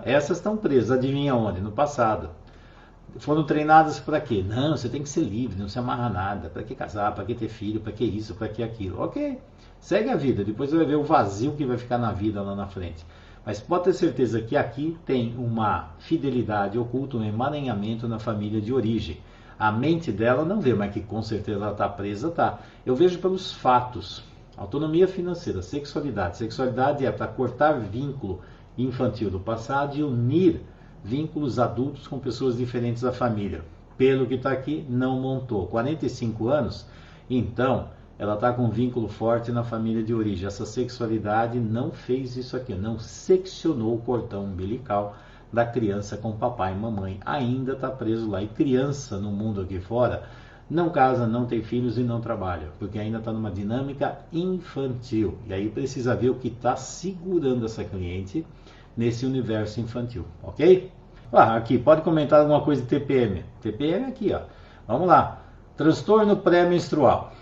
Essas estão presas, adivinha onde? No passado. Foram treinadas para quê? Não, você tem que ser livre, não se amarra a nada. Para que casar? Para que ter filho? Para que isso? Para que aquilo? Ok, segue a vida. Depois você vai ver o vazio que vai ficar na vida lá na frente. Mas pode ter certeza que aqui tem uma fidelidade oculta, um emaranhamento na família de origem. A mente dela não vê, mas que com certeza ela está presa, tá. Eu vejo pelos fatos. Autonomia financeira, sexualidade. Sexualidade é para cortar vínculo infantil do passado e unir vínculos adultos com pessoas diferentes da família. Pelo que está aqui, não montou. 45 anos, então ela está com um vínculo forte na família de origem. Essa sexualidade não fez isso aqui, não seccionou o cordão umbilical da criança com papai e mamãe. Ainda está preso lá. E criança no mundo aqui fora não casa, não tem filhos e não trabalha, porque ainda está numa dinâmica infantil. E aí precisa ver o que está segurando essa cliente nesse universo infantil, ok? Aqui, pode comentar alguma coisa de TPM. TPM aqui, ó. Vamos lá. Transtorno pré-menstrual.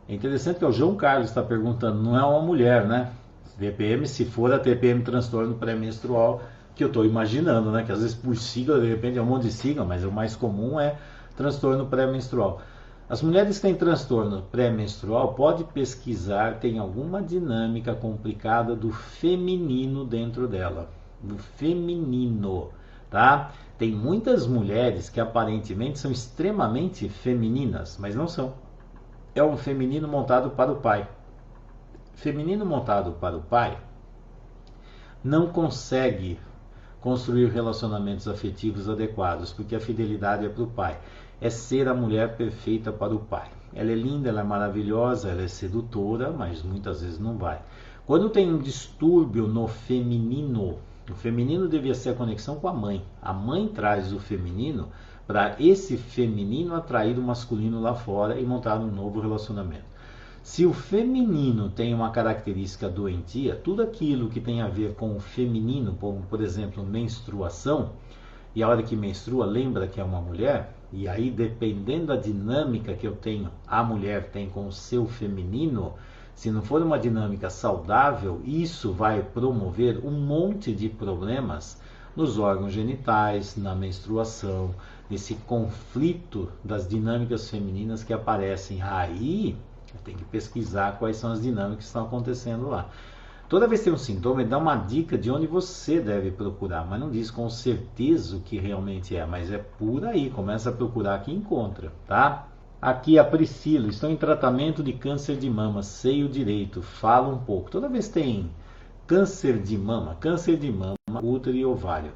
É interessante que o João Carlos está perguntando, não é uma mulher, né? TPM, se for a TPM, transtorno pré-menstrual, que eu estou imaginando, né? Que às vezes por sigla, de repente é um monte de sigla, mas o mais comum é transtorno pré-menstrual. As mulheres que têm transtorno pré-menstrual, pode pesquisar, tem alguma dinâmica complicada do feminino dentro dela. Do feminino, tá? Tem muitas mulheres que aparentemente são extremamente femininas, mas não são. É um feminino montado para o pai. Feminino montado para o pai não consegue construir relacionamentos afetivos adequados, porque a fidelidade é para o pai. É ser a mulher perfeita para o pai. Ela é linda, ela é maravilhosa, ela é sedutora, mas muitas vezes não vai. Quando tem um distúrbio no feminino, o feminino devia ser a conexão com a mãe. A mãe traz o feminino para esse feminino atrair o masculino lá fora e montar um novo relacionamento. Se o feminino tem uma característica doentia, tudo aquilo que tem a ver com o feminino, como por exemplo menstruação, e a hora que menstrua lembra que é uma mulher, e aí dependendo da dinâmica que eu tenho, a mulher tem com o seu feminino, se não for uma dinâmica saudável, isso vai promover um monte de problemas nos órgãos genitais, na menstruação, nesse conflito das dinâmicas femininas que aparecem. Aí tem que pesquisar quais são as dinâmicas que estão acontecendo lá. Toda vez que tem um sintoma, ele dá uma dica de onde você deve procurar, mas não diz com certeza o que realmente é, mas é por aí, começa a procurar que encontra, tá? Aqui a Priscila, estou em tratamento de câncer de mama, seio direito, fala um pouco. Toda vez que tem câncer de mama, útero e ovário,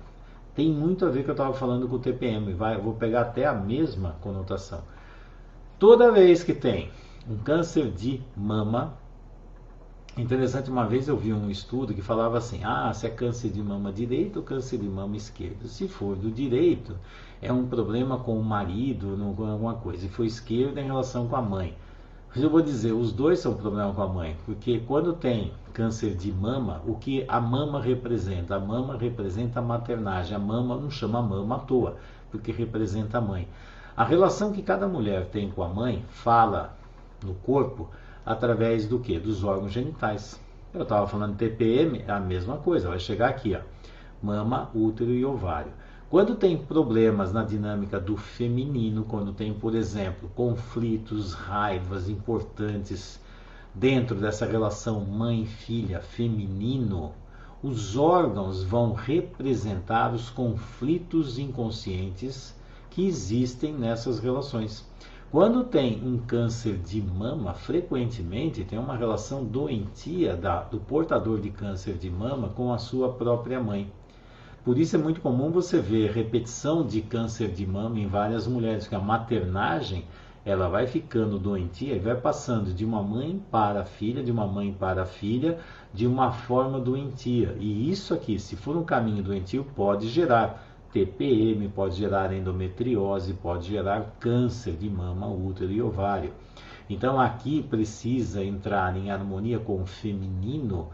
tem muito a ver com o que eu estava falando com o TPM, eu vou pegar até a mesma conotação. Toda vez que tem um câncer de mama, interessante, uma vez eu vi um estudo que falava assim, se é câncer de mama direito ou câncer de mama esquerdo. Se for do direito, é um problema com o marido, com alguma coisa. E for esquerdo, é em relação com a mãe. Mas eu vou dizer, os dois são problema com a mãe, porque quando tem câncer de mama, o que a mama representa? A mama representa a maternagem. A mama não chama mama à toa, porque representa a mãe. A relação que cada mulher tem com a mãe fala no corpo através do que? Dos órgãos genitais. Eu estava falando de TPM, é a mesma coisa, vai chegar aqui, ó, mama, útero e ovário. Quando tem problemas na dinâmica do feminino, quando tem, por exemplo, conflitos, raivas importantes dentro dessa relação mãe-filha feminino, os órgãos vão representar os conflitos inconscientes que existem nessas relações. Quando tem um câncer de mama, frequentemente tem uma relação doentia do portador de câncer de mama com a sua própria mãe. Por isso é muito comum você ver repetição de câncer de mama em várias mulheres, porque a maternagem ela vai ficando doentia e vai passando de uma mãe para a filha, de uma mãe para a filha, de uma forma doentia. E isso aqui, se for um caminho doentio, pode gerar TPM, pode gerar endometriose, pode gerar câncer de mama, útero e ovário. Então aqui precisa entrar em harmonia com o feminino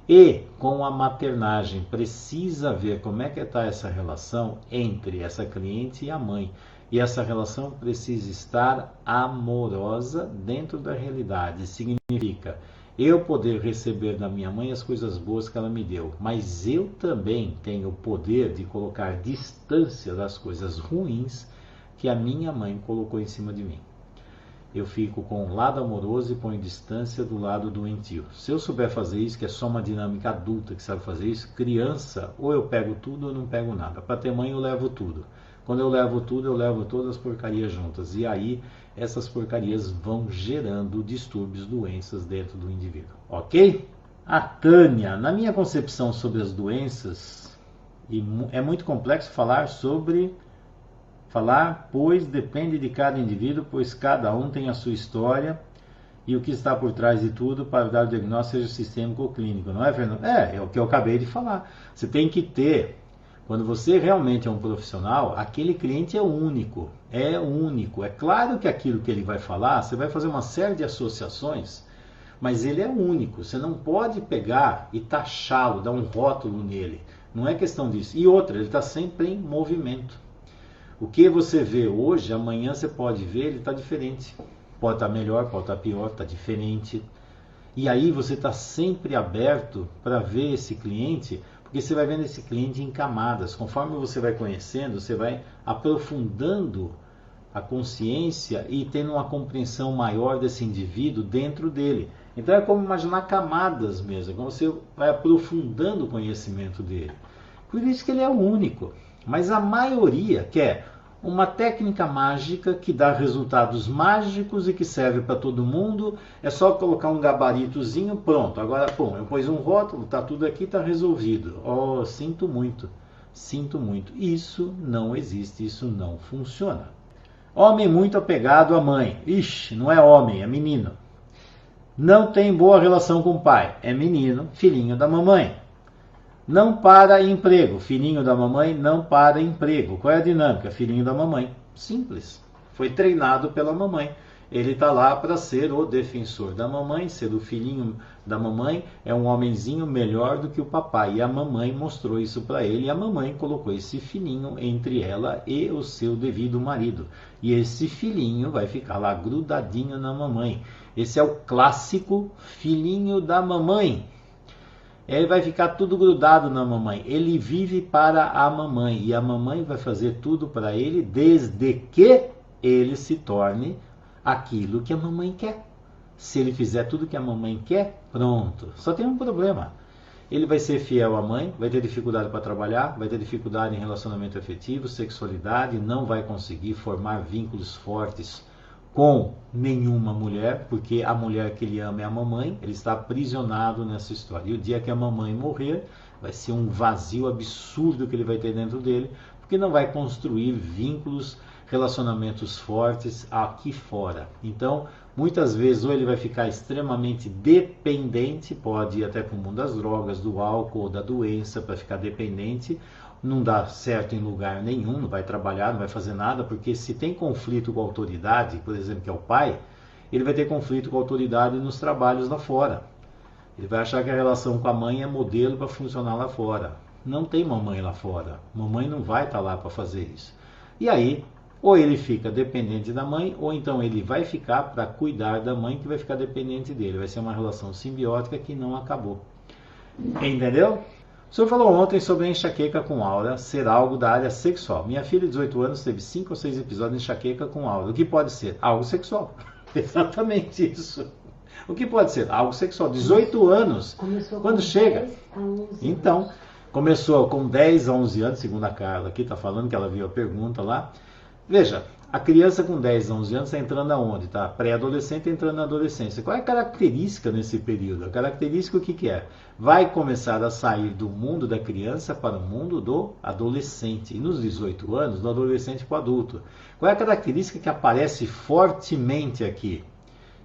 e com a maternagem. Precisa ver como é que está essa relação entre essa cliente e a mãe. E essa relação precisa estar amorosa dentro da realidade. Significa eu poder receber da minha mãe as coisas boas que ela me deu, mas eu também tenho o poder de colocar distância das coisas ruins que a minha mãe colocou em cima de mim. Eu fico com o lado amoroso e ponho distância do lado doentio. Se eu souber fazer isso, que é só uma dinâmica adulta que sabe fazer isso, criança, ou eu pego tudo ou não pego nada. Para ter mãe eu levo tudo. Quando eu levo tudo, eu levo todas as porcarias juntas. E aí, essas porcarias vão gerando distúrbios, doenças dentro do indivíduo. Ok? A Tânia, na minha concepção sobre as doenças, e é muito complexo pois depende de cada indivíduo, pois cada um tem a sua história e o que está por trás de tudo para dar o diagnóstico, seja sistêmico ou clínico. Não é, Fernando? É o que eu acabei de falar. Você tem que ter... Quando você realmente é um profissional, aquele cliente é único. É único. É claro que aquilo que ele vai falar, você vai fazer uma série de associações, mas ele é único. Você não pode pegar e taxá-lo, dar um rótulo nele. Não é questão disso. E outra, ele está sempre em movimento. O que você vê hoje, amanhã você pode ver, ele está diferente. Pode estar melhor, pode estar pior, está diferente. E aí você está sempre aberto para ver esse cliente, porque você vai vendo esse cliente em camadas. Conforme você vai conhecendo, você vai aprofundando a consciência e tendo uma compreensão maior desse indivíduo dentro dele. Então é como imaginar camadas mesmo, como você vai aprofundando o conhecimento dele. Por isso que ele é único. Mas a maioria quer uma técnica mágica que dá resultados mágicos e que serve para todo mundo. É só colocar um gabaritozinho, pronto. Agora, pô, eu pus um rótulo, tá tudo aqui, tá resolvido. Oh, sinto muito, sinto muito. Isso não existe, isso não funciona. Homem muito apegado à mãe. Ixi, não é homem, é menino. Não tem boa relação com o pai. É menino, filhinho da mamãe. Não para emprego. Filhinho da mamãe não para emprego. Qual é a dinâmica? Filhinho da mamãe. Simples. Foi treinado pela mamãe. Ele está lá para ser o defensor da mamãe, ser o filhinho da mamãe. É um homenzinho melhor do que o papai. E a mamãe mostrou isso para ele. E a mamãe colocou esse filhinho entre ela e o seu devido marido. E esse filhinho vai ficar lá grudadinho na mamãe. Esse é o clássico filhinho da mamãe. Ele vai ficar tudo grudado na mamãe. Ele vive para a mamãe. E a mamãe vai fazer tudo para ele desde que ele se torne aquilo que a mamãe quer. Se ele fizer tudo que a mamãe quer, pronto. Só tem um problema. Ele vai ser fiel à mãe, vai ter dificuldade para trabalhar, vai ter dificuldade em relacionamento afetivo, sexualidade, não vai conseguir formar vínculos fortes com nenhuma mulher, porque a mulher que ele ama é a mamãe, ele está aprisionado nessa história. E o dia que a mamãe morrer, vai ser um vazio absurdo que ele vai ter dentro dele, porque não vai construir vínculos, relacionamentos fortes aqui fora. Então, muitas vezes, ou ele vai ficar extremamente dependente, pode ir até para o mundo das drogas, do álcool, da doença, para ficar dependente, não dá certo em lugar nenhum, não vai trabalhar, não vai fazer nada, porque se tem conflito com a autoridade, por exemplo, que é o pai, ele vai ter conflito com a autoridade nos trabalhos lá fora. Ele vai achar que a relação com a mãe é modelo para funcionar lá fora. Não tem mamãe lá fora. Mamãe não vai estar lá para fazer isso. E aí, ou ele fica dependente da mãe, ou então ele vai ficar para cuidar da mãe, que vai ficar dependente dele. Vai ser uma relação simbiótica que não acabou. Entendeu? O senhor falou ontem sobre a enxaqueca com aura ser algo da área sexual. Minha filha de 18 anos teve 5 ou 6 episódios de enxaqueca com aura. O que pode ser? Algo sexual. Exatamente isso. O que pode ser? Algo sexual. 18 anos. Começou quando com chega. 10 a 11 anos. Então, começou com 10 a 11 anos, segundo a Carla aqui, está falando que ela viu a pergunta lá. Veja, a criança com 10 a 11 anos está entrando aonde? Tá? Pré-adolescente entrando na adolescência. Qual é a característica nesse período? A característica o que é? Vai começar a sair do mundo da criança para o mundo do adolescente. E nos 18 anos, do adolescente para o adulto. Qual é a característica que aparece fortemente aqui?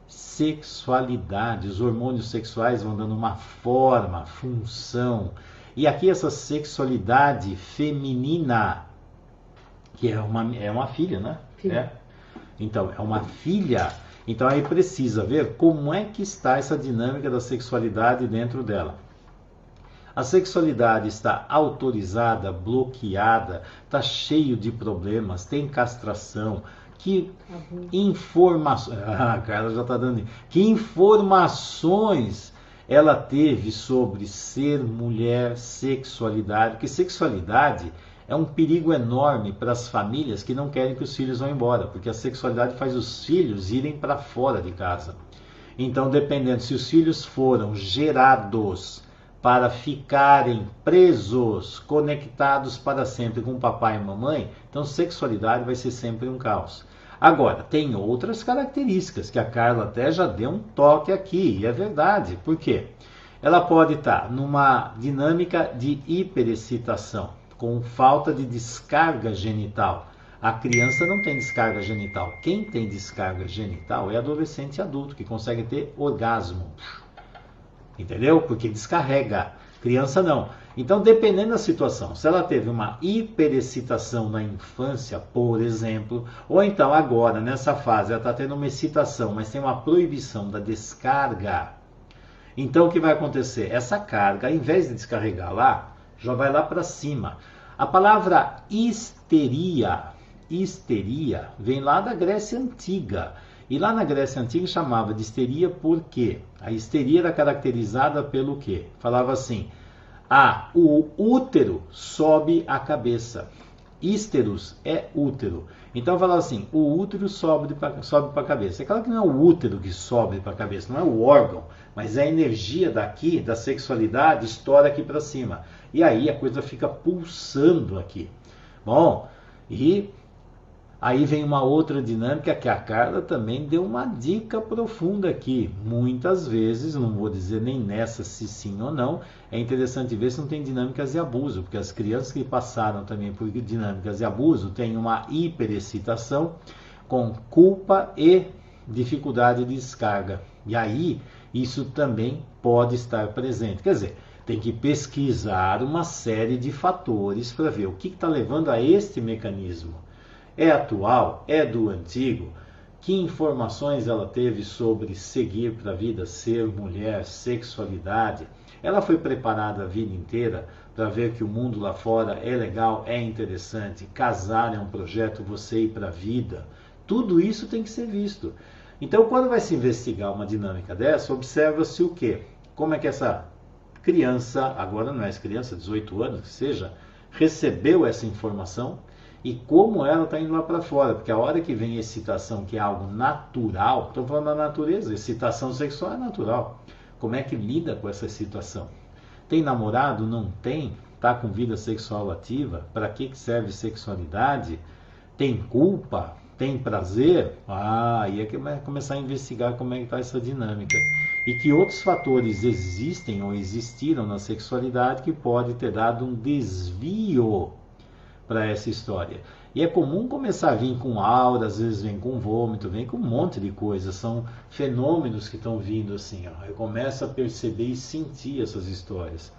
Sexualidade. Os hormônios sexuais vão dando uma forma, função. E aqui essa sexualidade feminina, que é uma filha, né? É. Então, é uma filha. Então aí precisa ver como é que está essa dinâmica da sexualidade dentro dela. A sexualidade está autorizada, bloqueada, está cheio de problemas, tem castração. Que informações... Ah, a Carla já está dando... Que informações ela teve sobre ser mulher, sexualidade? Porque sexualidade é um perigo enorme para as famílias que não querem que os filhos vão embora, porque a sexualidade faz os filhos irem para fora de casa. Então, dependendo, se os filhos foram gerados para ficarem presos, conectados para sempre com papai e mamãe, então sexualidade vai ser sempre um caos. Agora, tem outras características que a Carla até já deu um toque aqui, e é verdade. Por quê? Ela pode estar numa dinâmica de hiperexcitação, com falta de descarga genital. A criança não tem descarga genital. Quem tem descarga genital é adolescente e adulto, que consegue ter orgasmo. Entendeu? Porque descarrega. Criança não. Então, dependendo da situação, se ela teve uma hiperexcitação na infância, por exemplo, ou então agora, nessa fase, ela está tendo uma excitação, mas tem uma proibição da descarga. Então, o que vai acontecer? Essa carga, ao invés de descarregar lá, já vai lá para cima. A palavra histeria vem lá da Grécia Antiga. E lá na Grécia Antiga chamava de histeria por quê? A histeria era caracterizada pelo quê? Falava assim, o útero sobe a cabeça. Histeros é útero. Então falava assim, o útero sobe para a cabeça. É claro que não é o útero que sobe para a cabeça, não é o órgão, mas é a energia daqui, da sexualidade, estoura aqui para cima. E aí a coisa fica pulsando aqui. Bom, e Aí vem uma outra dinâmica que a Carla também deu uma dica profunda aqui. Muitas vezes, não vou dizer nem nessa se sim ou não, é interessante ver se não tem dinâmicas de abuso, porque as crianças que passaram também por dinâmicas de abuso têm uma hiperexcitação com culpa e dificuldade de descarga. E aí, isso também pode estar presente. Quer dizer, tem que pesquisar uma série de fatores para ver o que está levando a este mecanismo. É atual? É do antigo? Que informações ela teve sobre seguir para a vida, ser mulher, sexualidade? Ela foi preparada a vida inteira para ver que o mundo lá fora é legal, é interessante, casar é um projeto, você ir para a vida. Tudo isso tem que ser visto. Então, quando vai se investigar uma dinâmica dessa, observa-se o quê? Como é que essa criança, agora não é criança, 18 anos que seja, recebeu essa informação e como ela está indo lá para fora, porque a hora que vem excitação, que é algo natural, estou falando da natureza, excitação sexual é natural. Como é que lida com essa situação? Tem namorado? Não tem? Está com vida sexual ativa? Para que serve sexualidade? Tem culpa? Tem prazer? Aí é que vai começar a investigar como é que está essa dinâmica. E que outros fatores existem ou existiram na sexualidade que pode ter dado um desvio para essa história. E é comum começar a vir com aura, às vezes vem com vômito, vem com um monte de coisa. São fenômenos que estão vindo assim. Ó. Eu começo a perceber e sentir essas histórias.